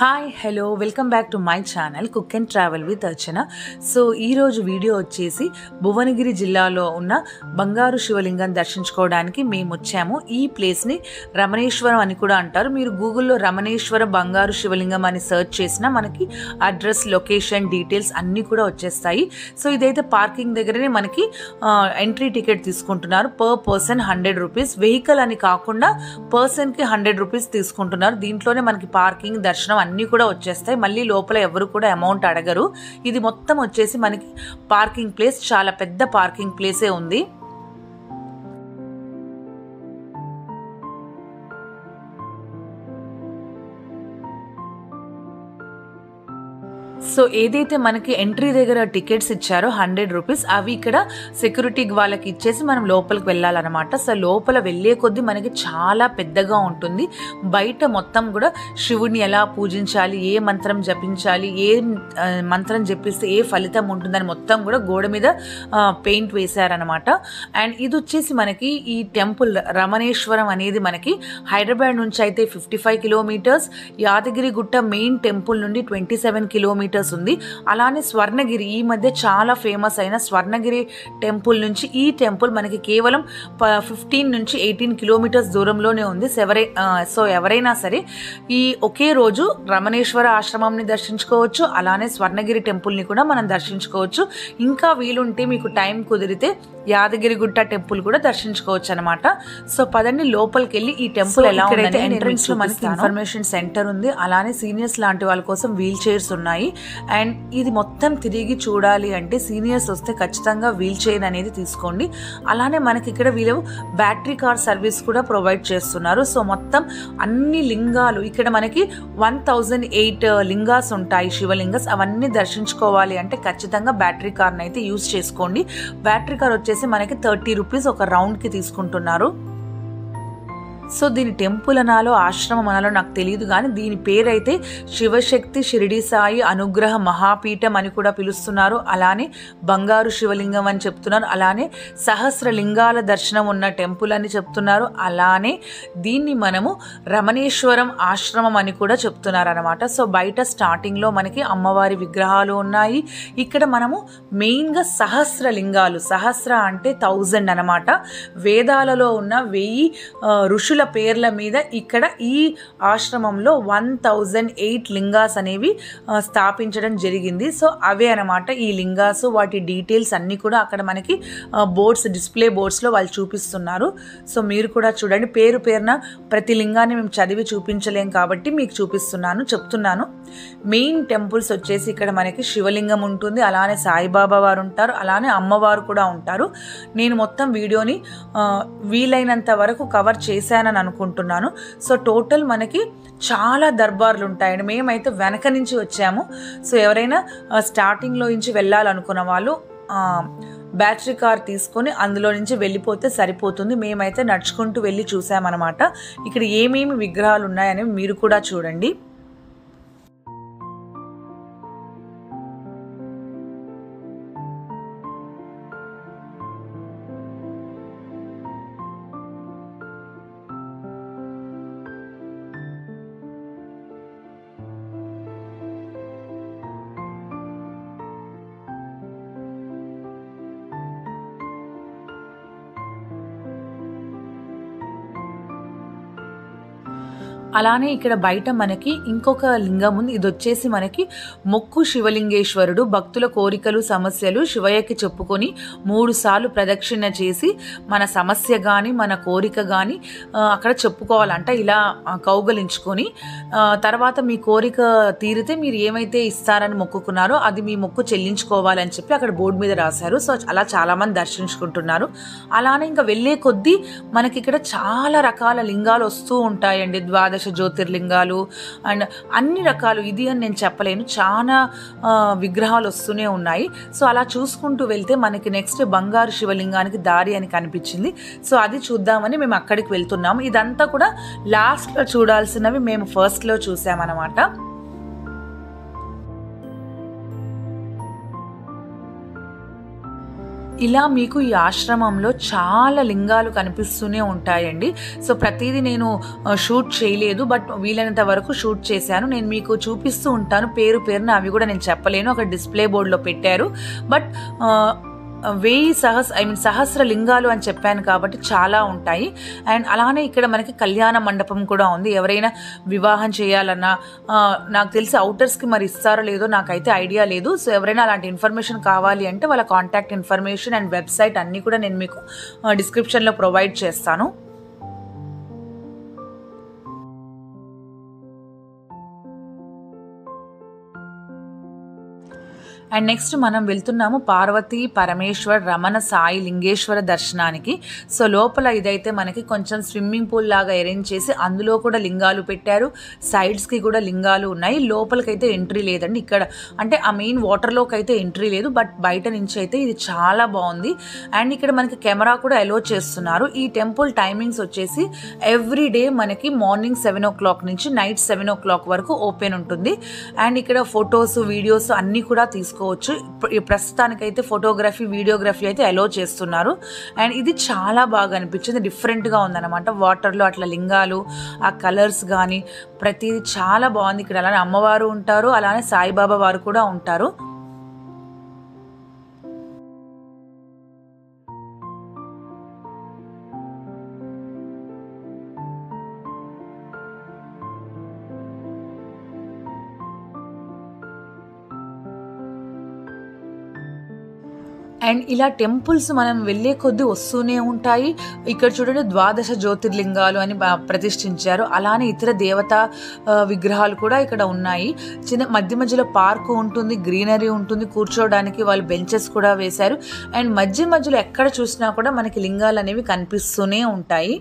Hi hello welcome back to my channel cook and travel with Archana. So ఈరోజు video వచ్చేసి భువనగిరి జిల్లాలో ఉన్న బంగారు శివలింగం దర్శించుకోవడానికి మేము వచ్చాము. ఈ ప్లేస్ని రమణేశ్వరం అని కూడా అంటారు. మీరు గూగుల్లో రమణేశ్వర బంగారు శివలింగం అని సెర్చ్ చేసినా మనకి అడ్రస్, లొకేషన్, డీటెయిల్స్ అన్నీ కూడా వచ్చేస్తాయి. సో ఇదైతే పార్కింగ్ దగ్గరనే మనకి ఎంట్రీ టికెట్ తీసుకుంటున్నారు. Per person 100 rupees. వెహికల్ అని కాకుండా పర్సన్కి 100 రూపీస్ తీసుకుంటున్నారు. దీంట్లోనే మనకి పార్కింగ్, దర్శనం అన్నీ కూడా వచ్చేస్తాయి. మళ్ళీ లోపల ఎవరు కూడా అమౌంట్ అడగరు. ఇది మొత్తం వచ్చేసి మనకి పార్కింగ్ ప్లేస్, చాలా పెద్ద పార్కింగ్ ప్లేసే ఉంది. సో ఏదైతే మనకి ఎంట్రీ దగ్గర టికెట్స్ ఇచ్చారో 100 రూపీస్, అవి ఇక్కడ సెక్యూరిటీ వాళ్ళకి ఇచ్చేసి మనం లోపలికి వెళ్ళాలన్నమాట. సో లోపల వెళ్ళే కొద్దీ మనకి చాలా పెద్దగా ఉంటుంది. బయట మొత్తం కూడా శివుని ఎలా పూజించాలి, ఏ మంత్రం జపించాలి, ఏ మంత్రం జపిస్తే ఏ ఫలితం ఉంటుందని మొత్తం కూడా గోడ మీద పెయింట్ వేశారనమాట. అండ్ ఇది వచ్చేసి మనకి ఈ టెంపుల్ రమణేశ్వరం అనేది మనకి హైదరాబాద్ నుంచి అయితే 55 కిలోమీటర్స్, యాదగిరిగుట్ట మెయిన్ టెంపుల్ నుండి 27 కిలోమీటర్స్ ఉంది. అలానే స్వర్ణగిరి, ఈ మధ్య చాలా ఫేమస్ అయిన స్వర్ణగిరి టెంపుల్ నుంచి ఈ టెంపుల్ మనకి కేవలం 15 నుంచి 18 కిలోమీటర్స్ దూరంలోనే ఉంది. సో ఎవరైనా సరే ఈ ఒకే రోజు రమణేశ్వర ఆశ్రమంని దర్శించుకోవచ్చు, అలానే స్వర్ణగిరి టెంపుల్ని కూడా మనం దర్శించుకోవచ్చు. ఇంకా వీలుంటే మీకు టైం కుదిరితే యాదగిరిగుట్ట టెంపుల్ కూడా దర్శించుకోవచ్చు అనమాట. సో పదండి లోపలికి వెళ్ళి ఈ టెంపుల్ ఎలా ఉందంటే, ఎంట్రన్స్ లో మనకి ఇన్ఫర్మేషన్ సెంటర్ ఉంది, అలానే సీనియర్స్ లాంటి వాళ్ళ కోసం వీల్ చైర్స్ ఉన్నాయి. అండ్ ఇది మొత్తం తిరిగి చూడాలి అంటే సీనియర్స్ వస్తే ఖచ్చితంగా వీల్ చైర్ అనేది తీసుకోండి. అలానే మనకి ఇక్కడ వీళ్ళు బ్యాటరీ కార్ సర్వీస్ కూడా ప్రొవైడ్ చేస్తున్నారు. సో మొత్తం అన్ని లింగాలు ఇక్కడ మనకి 1008 లింగాస్ ఉంటాయి, శివలింగస్. అవన్నీ దర్శించుకోవాలి అంటే ఖచ్చితంగా బ్యాటరీ కార్ని అయితే యూజ్ చేసుకోండి. బ్యాటరీ కార్ వచ్చేసి మనకి 30 రూపీస్ ఒక రౌండ్ కి తీసుకుంటున్నారు. సో దీని టెంపుల్ అనాలో ఆశ్రమం అనాలో నాకు తెలియదు, కానీ దీని పేరైతే శివశక్తి షిరిడి సాయి అనుగ్రహ మహాపీఠం అని కూడా పిలుస్తున్నారు. అలానే బంగారు శివలింగం అని చెప్తున్నారు. అలానే సహస్ర లింగాల దర్శనం ఉన్న టెంపుల్ అని చెప్తున్నారు. అలానే దీన్ని మనము రమణేశ్వరం ఆశ్రమం అని కూడా చెప్తున్నారు అనమాట. సో బయట స్టార్టింగ్లో మనకి అమ్మవారి విగ్రహాలు ఉన్నాయి. ఇక్కడ మనము మెయిన్గా సహస్ర లింగాలు, సహస్ర అంటే 1000 అనమాట. వేదాలలో ఉన్న 1000 ఋషుల పేర్ల మీద ఇక్కడ ఈ ఆశ్రమంలో 1008 లింగాస్ అనేవి స్థాపించడం జరిగింది. సో అవే అనమాట ఈ లింగాస్. వాటి డీటెయిల్స్ అన్నీ కూడా అక్కడ మనకి బోర్డ్స్, డిస్ప్లే బోర్డ్స్లో వాళ్ళు చూపిస్తున్నారు. సో మీరు కూడా చూడండి. పేరున ప్రతి లింగాన్ని మేము చదివి చూపించలేం కాబట్టి మీకు చెప్తున్నాను. మెయిన్ టెంపుల్స్ వచ్చేసి ఇక్కడ మనకి శివలింగం ఉంటుంది, అలానే సాయిబాబా వారు ఉంటారు, అలానే అమ్మవారు కూడా ఉంటారు. నేను మొత్తం వీడియోని వీలైనంత వరకు కవర్ చేశానని అనుకుంటున్నాను. సో టోటల్ మనకి చాలా దర్బార్లు ఉంటాయండి. మేమైతే వెనక నుంచి వచ్చాము. సో ఎవరైనా స్టార్టింగ్లో నుంచి వెళ్ళాలనుకున్న వాళ్ళు బ్యాటరీ కార్ తీసుకొని అందులో నుంచి వెళ్ళిపోతే సరిపోతుంది. మేమైతే నడుచుకుంటూ వెళ్ళి చూసామన్నమాట. ఇక్కడ ఏమేమి విగ్రహాలు ఉన్నాయని మీరు కూడా చూడండి. అలానే ఇక్కడ బయట మనకి ఇంకొక లింగం ఉంది. ఇది వచ్చేసి మనకి మొక్కు శివలింగేశ్వరుడు. భక్తుల కోరికలు, సమస్యలు శివయ్యకి చెప్పుకొని 3 సార్లు ప్రదక్షిణ చేసి మన సమస్య కానీ మన కోరిక కానీ అక్కడ చెప్పుకోవాలంట. ఇలా కౌగలించుకొని తర్వాత మీ కోరిక తీరితే మీరు ఏమైతే ఇస్తారని మొక్కుకున్నారో అది మీ మొక్కు చెల్లించుకోవాలని చెప్పి అక్కడ బోర్డు మీద రాశారు. సో అలా చాలామంది దర్శించుకుంటున్నారు. అలానే ఇంకా వెళ్ళే కొద్దీ మనకి ఇక్కడ చాలా రకాల లింగాలు వస్తూ ఉంటాయండి. 12 జ్యోతిర్లింగాలు అండ్ అన్ని రకాలు. ఇది అని నేను చెప్పలేను, చాలా విగ్రహాలు వస్తూనే ఉన్నాయి. సో అలా చూసుకుంటూ వెళ్తే మనకి నెక్స్ట్ బంగారు శివలింగానికి దారి అని కనిపించింది. సో అది చూద్దామని మేము అక్కడికి వెళ్తున్నాము. ఇదంతా కూడా లాస్ట్లో చూడాల్సినవి మేము ఫస్ట్లో చూసామన్నమాట. ఇలా మీకు ఈ ఆశ్రమంలో చాలా లింగాలు కనిపిస్తూనే ఉంటాయండి. సో ప్రతిదీ నేను షూట్ చేయలేదు, బట్ వీలైనంత వరకు షూట్ చేశాను. నేను మీకు చూపిస్తూ ఉంటాను పేరు పేరున, అవి కూడా నేను చెప్పలేను, అక్కడ డిస్ప్లే బోర్డులో పెట్టారు. బట్ 1000 సహస్ర లింగాలు అని చెప్పాను కాబట్టి చాలా ఉంటాయి. అండ్ అలానే ఇక్కడ మనకి కళ్యాణ మండపం కూడా ఉంది. ఎవరైనా వివాహం చేయాలన్నా, నాకు తెలిసి అవుటర్స్కి మరి ఇస్తారో లేదో నాకైతే ఐడియా లేదు. సో ఎవరైనా అలాంటి ఇన్ఫర్మేషన్ కావాలి అంటే వాళ్ళ కాంటాక్ట్ ఇన్ఫర్మేషన్ అండ్ వెబ్సైట్ అన్నీ కూడా నేను మీకు డిస్క్రిప్షన్లో ప్రొవైడ్ చేస్తాను. అండ్ నెక్స్ట్ మనం వెళ్తున్నాము పార్వతీ పరమేశ్వర్ రమణ సాయి లింగేశ్వర దర్శనానికి. సో లోపల ఇదైతే మనకి కొంచెం స్విమ్మింగ్ పూల్ లాగా అరేంజ్ చేసి అందులో కూడా లింగాలు పెట్టారు. సైడ్స్కి కూడా లింగాలు ఉన్నాయి. లోపలికైతే ఎంట్రీ లేదండి. ఇక్కడ అంటే ఆ మెయిన్ వాటర్లోకి అయితే ఎంట్రీ లేదు, బట్ బయట నుంచి అయితే ఇది చాలా బాగుంది. అండ్ ఇక్కడ మనకి కెమెరా కూడా అలో చేస్తున్నారు. ఈ టెంపుల్ టైమింగ్స్ వచ్చేసి ఎవ్రీ డే మనకి మార్నింగ్ 7 o'clock నుంచి నైట్ 7 o'clock వరకు ఓపెన్ ఉంటుంది. అండ్ ఇక్కడ ఫొటోస్ వీడియోస్ అన్నీ కూడా తీసుకోవచ్చు. ప్రస్తుతానికైతే ఫోటోగ్రఫీ వీడియోగ్రఫీ అయితే అలో చేస్తున్నారు. అండ్ ఇది చాలా బాగా అనిపించింది, డిఫరెంట్గా ఉందన్నమాట. వాటర్లో అట్లా లింగాలు, ఆ కలర్స్ కానీ ప్రతిదీ చాలా బాగుంది. ఇక్కడ అలానే అమ్మవారు ఉంటారు, అలానే సాయిబాబా వారు కూడా ఉంటారు. అండ్ ఇలా టెంపుల్స్ మనం వెళ్ళే కొద్దీ వస్తూనే ఉంటాయి. ఇక్కడ చూడండి 12 జ్యోతిర్లింగాలు అని ప్రతిష్ఠించారు. అలానే ఇతర దేవతా విగ్రహాలు కూడా ఇక్కడ ఉన్నాయి. మధ్య మధ్యలో పార్కు ఉంటుంది, గ్రీనరీ ఉంటుంది, కూర్చోవడానికి వాళ్ళు బెంచెస్ కూడా వేశారు. అండ్ మధ్య మధ్యలో ఎక్కడ చూసినా కూడా మనకి లింగాలు అనేవి కనిపిస్తూనే ఉంటాయి.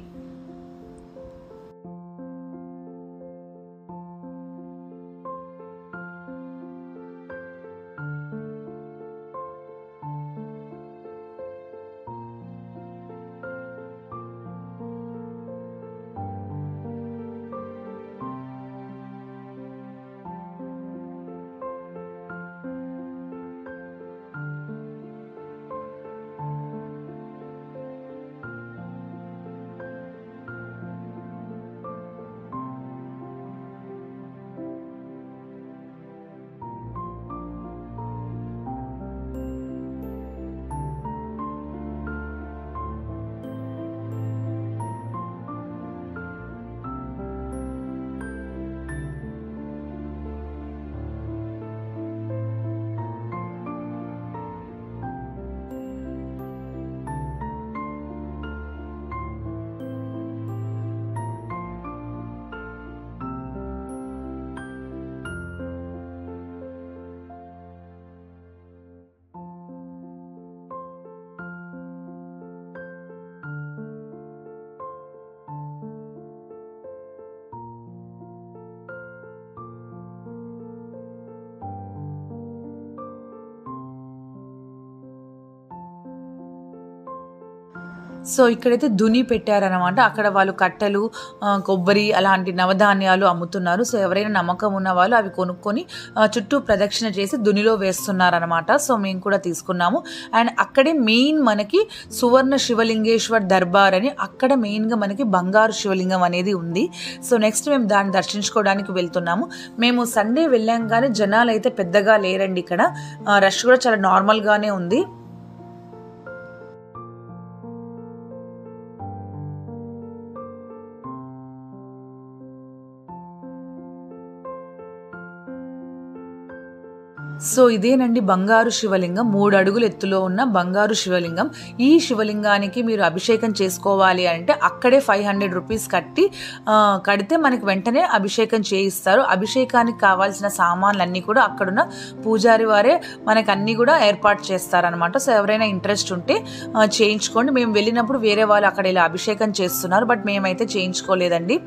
సో ఇక్కడైతే దుని పెట్టారనమాట. అక్కడ వాళ్ళు కట్టెలు, కొబ్బరి అలాంటి నవధాన్యాలు అమ్ముతున్నారు. సో ఎవరైనా నమ్మకం ఉన్న వాళ్ళు అవి కొనుక్కొని చుట్టూ ప్రదక్షిణ చేసి దునిలో వేస్తున్నారనమాట. సో మేము కూడా తీసుకున్నాము. అండ్ అక్కడే మెయిన్ మనకి సువర్ణ శివలింగేశ్వర్ దర్బార్ అని, అక్కడ మెయిన్గా మనకి బంగారు శివలింగం అనేది ఉంది. సో నెక్స్ట్ మేము దాన్ని దర్శించుకోవడానికి వెళ్తున్నాము. మేము సండే వెళ్ళాం కానీ జనాలు అయితే పెద్దగా లేరండి. ఇక్కడ రష్ కూడా చాలా నార్మల్గానే ఉంది. సో ఇదేనండి బంగారు శివలింగం, 3 అడుగుల ఎత్తులో ఉన్న బంగారు శివలింగం. ఈ శివలింగానికి మీరు అభిషేకం చేసుకోవాలి అంటే అక్కడే 500 రూపీస్ కడితే మనకి వెంటనే అభిషేకం చేయిస్తారు. అభిషేకానికి కావాల్సిన సామాన్లన్నీ కూడా అక్కడున్న పూజారి వారే మనకి అన్నీ కూడా ఏర్పాటు చేస్తారనమాట. సో ఎవరైనా ఇంట్రెస్ట్ ఉంటే చేయించుకోండి. మేము వెళ్ళినప్పుడు వేరే వాళ్ళు అక్కడ ఇలా అభిషేకం చేస్తున్నారు, బట్ మేమైతే చేయించుకోలేదండి.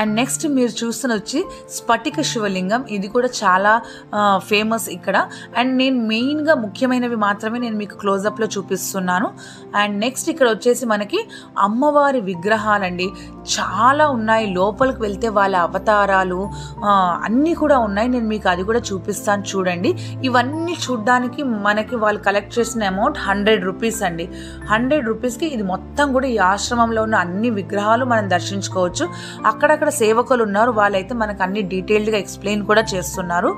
అండ్ నెక్స్ట్ మీరు చూస్తున్న వచ్చి స్ఫటిక శివలింగం. ఇది కూడా చాలా ఫేమస్ ఇక్కడ. అండ్ నేను మెయిన్గా ముఖ్యమైనవి మాత్రమే నేను మీకు క్లోజప్లో చూపిస్తున్నాను. అండ్ నెక్స్ట్ ఇక్కడ వచ్చేసి మనకి అమ్మవారి విగ్రహాలండి చాలా ఉన్నాయి. లోపలికి వెళ్తే వాళ్ళ అవతారాలు అన్నీ కూడా ఉన్నాయి. నేను మీకు అది కూడా చూపిస్తాను చూడండి. ఇవన్నీ చూడడానికి మనకి వాళ్ళు కలెక్ట్ చేసిన అమౌంట్ 100 రూపీస్ అండి. 100 రూపీస్కి ఇది మొత్తం కూడా ఈ ఆశ్రమంలో ఉన్న అన్ని విగ్రహాలు మనం దర్శించుకోవచ్చు. అక్కడక్కడ సేవకులు ఉన్నారు, వాళ్ళైతే మనకు అన్ని డీటెయిల్డ్గా ఎక్స్ప్లెయిన్ కూడా చేస్తున్నారు.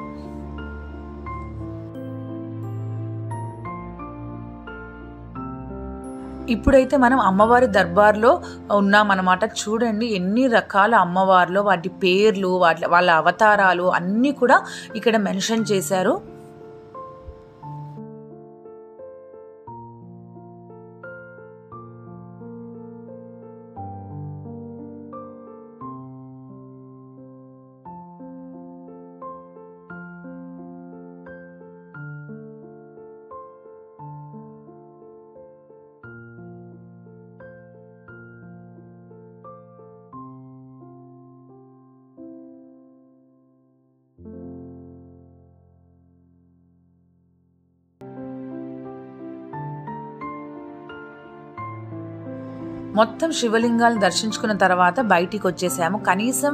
ఇప్పుడైతే మనం అమ్మవారి దర్బార్లో ఉన్నామన్నమాట. చూడండి ఎన్ని రకాల అమ్మవార్లు, వాటి పేర్లు, వాళ్ళ అవతారాలు అన్నీ కూడా ఇక్కడ మెన్షన్ చేశారు. మొత్తం శివలింగాలు దర్శించుకున్న తర్వాత బయటికి వచ్చేసాము. కనీసం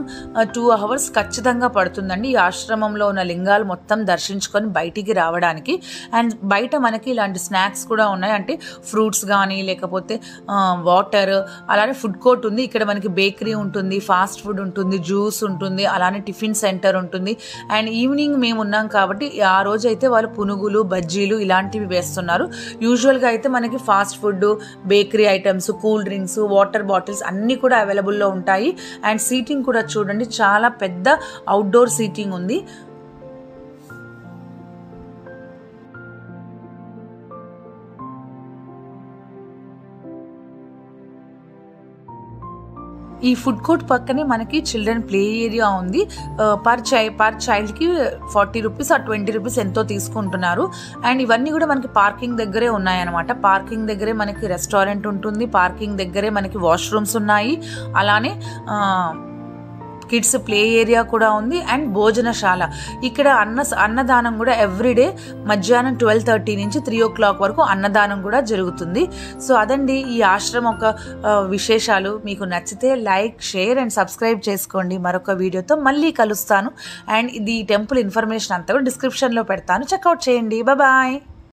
2 hours ఖచ్చితంగా పడుతుందండి ఈ ఆశ్రమంలో ఉన్న లింగాలు మొత్తం దర్శించుకొని బయటికి రావడానికి. అండ్ బయట మనకి ఇలాంటి స్నాక్స్ కూడా ఉన్నాయి, అంటే ఫ్రూట్స్ కానీ లేకపోతే వాటర్, అలానే ఫుడ్ కోర్ట్ ఉంది. ఇక్కడ మనకి బేకరీ ఉంటుంది, ఫాస్ట్ ఫుడ్ ఉంటుంది, జ్యూస్ ఉంటుంది, అలానే టిఫిన్ సెంటర్ ఉంటుంది. అండ్ ఈవినింగ్ మేము ఉన్నాం కాబట్టి ఆ రోజు అయితే వాళ్ళు పునుగులు, బజ్జీలు ఇలాంటివి వేస్తున్నారు. యూజువల్గా అయితే మనకి fast food, bakery items, cool drinks, water bottles అన్నీ కూడా అవైలబుల్లో ఉంటాయి. అండ్ సీటింగ్ కూడా చూడండి చాలా పెద్ద అవుట్డోర్ సీటింగ్ ఉంది. ఈ ఫుడ్ కోర్ట్ పక్కనే మనకి చిల్డ్రన్ ప్లే ఏరియా ఉంది. పర్ చైల్డ్కి 40 రూపీస్ ఆర్ 20 రూపీస్ ఎంతో తీసుకుంటున్నారు. అండ్ ఇవన్నీ కూడా మనకి పార్కింగ్ దగ్గరే ఉన్నాయన్నమాట. పార్కింగ్ దగ్గరే మనకి రెస్టారెంట్ ఉంటుంది, పార్కింగ్ దగ్గరే మనకి వాష్రూమ్స్ ఉన్నాయి, అలానే కిడ్స్ ప్లే ఏరియా కూడా ఉంది అండ్ భోజనశాల. ఇక్కడ అన్నదానం కూడా ఎవ్రీడే మధ్యాహ్నం 12:30 నుంచి 3 o'clock వరకు అన్నదానం కూడా జరుగుతుంది. సో అదండి ఈ ఆశ్రమం ఒక విశేషాలు. మీకు నచ్చితే లైక్, షేర్ అండ్ సబ్స్క్రైబ్ చేసుకోండి. మరొక వీడియోతో మళ్ళీ కలుస్తాను. అండ్ ఇది టెంపుల్ ఇన్ఫర్మేషన్ అంతా కూడా డిస్క్రిప్షన్లో పెడతాను, చెక్అవుట్ చేయండి. బాయ్.